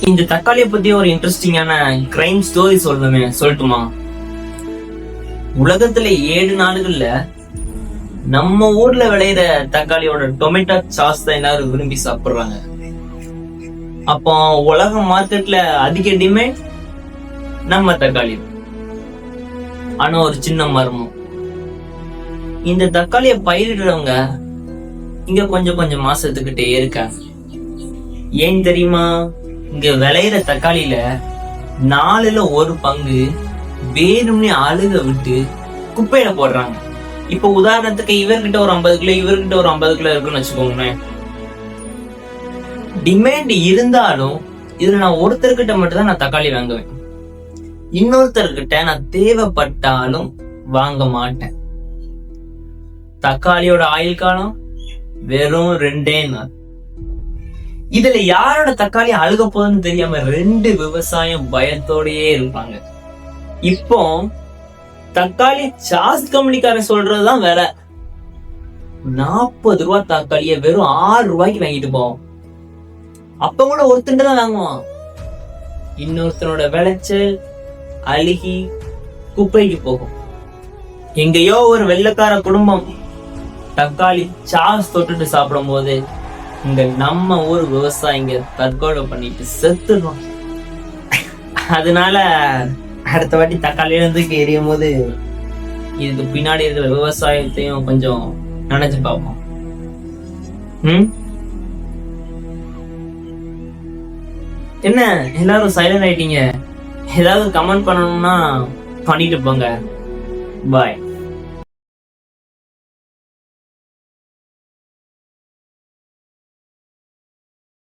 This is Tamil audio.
இந்த தக்காளியை பத்தி ஒரு இன்ட்ரெஸ்டிங்கான கிரைம் ஸ்டோரி சொல்லட்டுமா? உலகத்துல 7 நாடுகள்ல நம்ம ஊர்ல விளையிற தக்காளியோட டொமேட்டோ சாஸ் தான் எல்லாரும் விரும்பி சாப்பிடுறாங்க. அப்போ உலக மார்க்கெட்ல அதிக டிமாண்ட் நம்ம தக்காளி. ஆனா ஒரு சின்ன மர்மம், இந்த தக்காளியை பயிரிடுறவங்க இங்க கொஞ்சம் கொஞ்சம் மாசத்துக்கிட்டே இருக்காங்க. ஏன் தெரியுமா? இங்க விளையிற தக்காளியில 4ல் 1 பங்கு வேணும்னே அழுக விட்டு குப்பையில போடுறாங்க. இப்ப உதாரணத்துக்கு இவர்கிட்ட ஒரு 50 கிலோ, இவர்கிட்ட ஒரு 50 கிலோ இருக்குன்னு வச்சுக்கோங்களேன். டிமாண்ட் இருந்தாலும் இதுல நான் ஒருத்தர்கிட்ட மட்டும் தான் நான் தக்காளி வாங்குவேன். இன்னொருத்தர்கிட்ட நான் தேவைப்பட்டாலும் வாங்க மாட்டேன். தக்காளியோட ஆயுள் காலம் வெறும் 2 நாள். இதுல யாரோட தக்காளி அழுக போகுதுன்னு தெரியாம 2 விவசாயம் பயத்தோடயே இருப்பாங்க. இப்போ தக்காளி சாஸ் கம்பெனிக்காரன் சொல்றதுதான் வேற. 40 ரூபாய் தக்காளிய வெறும் 6 ரூபாய்க்கு வாங்கிட்டு போவோம். அப்ப கூட ஒருத்தன் தான் வாங்குவான். இன்னொருத்தனோட விளைச்சல் அழுகி குப்பைக்கு போகும். எங்கேயோ ஒரு வெள்ளைக்கார குடும்பம் தக்காளி சாஸ் தொட்டுட்டு சாப்பிடும் போது இங்க நம்ம ஊர் விவசாயிங்க தற்கொலை பண்ணிட்டு செத்துடும். அதனால அடுத்த வாட்டி தக்காளியில இருந்து எரியும் போது இதுக்கு பின்னாடி இருக்கிற விவசாயத்தையும் கொஞ்சம் நினைச்சு பார்ப்போம். என்ன எல்லாரும் சைலண்ட் ஆயிட்டீங்க? ஏதாவது கமெண்ட் பண்ணணும்னா பண்ணிட்டு போங்க. பாய்.